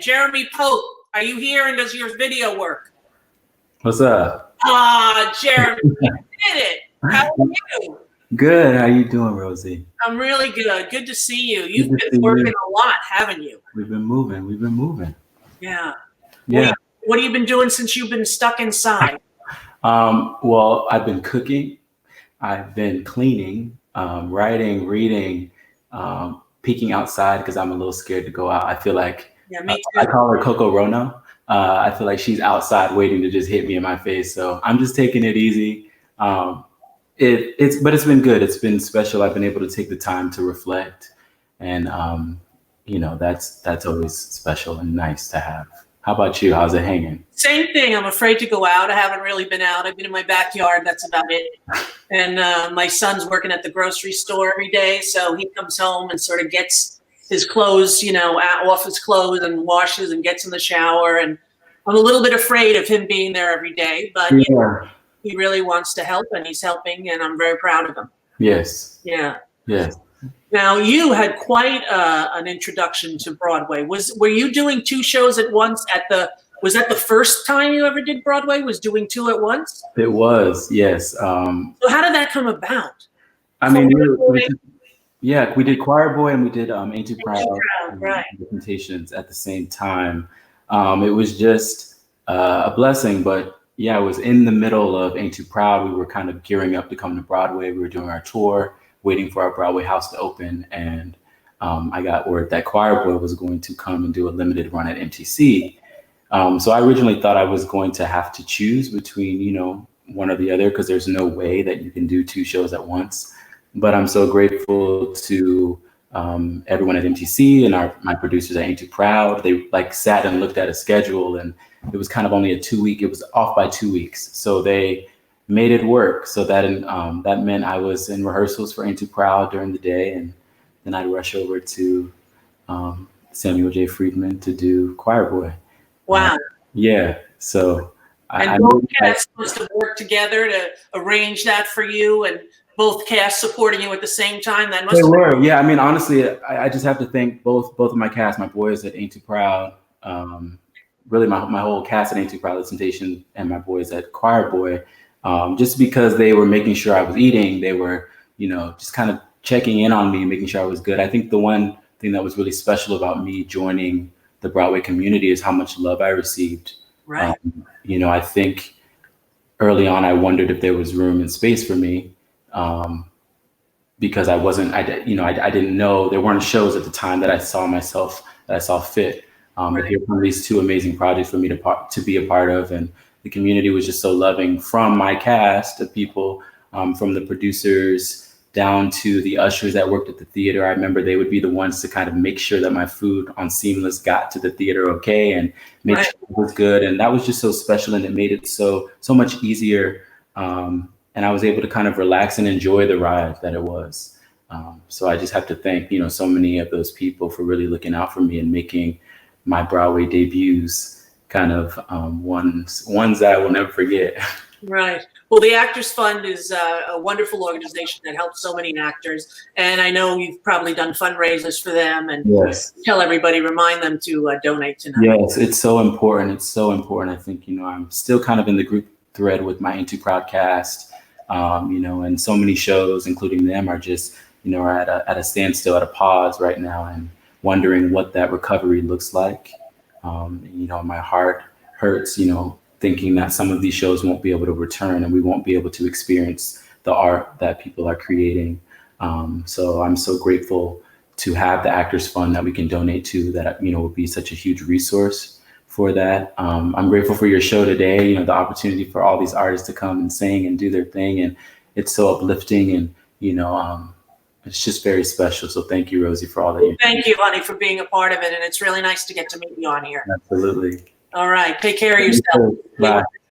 Jeremy Pope, are you here and does your video work? What's up? Jeremy, you did it. How are you? Good. How you doing, Rosie? I'm really good. Good to see you. You've been working a lot, haven't you? We've been moving. Yeah. Yeah. What have you been doing since you've been stuck inside? Well, I've been cooking. I've been cleaning, writing, reading, peeking outside because I'm a little scared to go out. I feel like me too. I call her Coco Rono. I feel like she's outside waiting to just hit me in my face. So I'm just taking it easy. But it's been good. It's been special. I've been able to take the time to reflect, and that's always special and nice to have. How about you? How's it hanging? Same thing. I'm afraid to go out. I haven't really been out. I've been in my backyard. That's about it. And my son's working at the grocery store every day, so he comes home and sort of gets his clothes, off his clothes and washes and gets in the shower. And I'm a little bit afraid of him being there every day, but he really wants to help, and he's helping, and I'm very proud of him. Yes. Yeah. Yes. Now, you had quite an introduction to Broadway. Were you doing two shows at once was that the first time you ever did Broadway, was doing two at once? It was, yes. So how did that come about? We did Choir Boy and we did Ain't Too Proud, right. presentations at the same time. It was just a blessing, but yeah, it was in the middle of Ain't Too Proud. We were kind of gearing up to come to Broadway. We were doing our tour, waiting for our Broadway house to open, and I got word that Choir Boy was going to come and do a limited run at MTC. So I originally thought I was going to have to choose between, one or the other, because there's no way that you can do two shows at once. But I'm so grateful to everyone at MTC and my producers at Ain't Too Proud. They sat and looked at a schedule, and it was kind of only a 2 week. It was off by 2 weeks, so they made it work. So that meant I was in rehearsals for Ain't Too Proud during the day, and then I'd rush over to Samuel J. Friedman to do Choir Boy. Wow. Yeah. So both casts supposed to work together to arrange that for you, and both casts supporting you at the same time. That must they were. Yeah. I mean, honestly, I just have to thank both of my cast, my boys at Ain't Too Proud, really my whole cast at Ain't Too Proud, The Temptation, and my boys at Choir Boy, just because they were making sure I was eating. They were, just kind of checking in on me, making sure I was good. I think the one thing that was really special about me joining the Broadway community is how much love I received. Right. I think early on I wondered if there was room and space for me, because I didn't know, there weren't shows at the time that I saw fit. But here come these two amazing projects for me to be a part of, and the community was just so loving, from my cast of people, from the producers down to the ushers that worked at the theater. I remember they would be the ones to kind of make sure that my food on Seamless got to the theater okay, and make sure it was good. And that was just so special, and it made it so much easier. And I was able to kind of relax and enjoy the ride that it was. So I just have to thank, so many of those people for really looking out for me and making my Broadway debuts kind of ones that I will never forget. Right. Well, the Actors Fund is a wonderful organization that helps so many actors. And I know you've probably done fundraisers for them, and tell everybody, remind them to donate tonight. Yes, it's so important. It's so important. I think, I'm still kind of in the group thread with my Ain't Too Proud cast, and so many shows, including them, are just, are at a standstill, at a pause right now, and wondering what that recovery looks like. My heart hurts, thinking that some of these shows won't be able to return, and we won't be able to experience the art that people are creating. So I'm so grateful to have the Actors Fund that we can donate to, that, will be such a huge resource for that. I'm grateful for your show today, the opportunity for all these artists to come and sing and do their thing. And it's so uplifting, and, it's just very special. So thank you, Rosie, for all that you do. Thank you, honey, for being a part of it. And it's really nice to get to meet you on here. Absolutely. All right. Take care of yourself. Bye.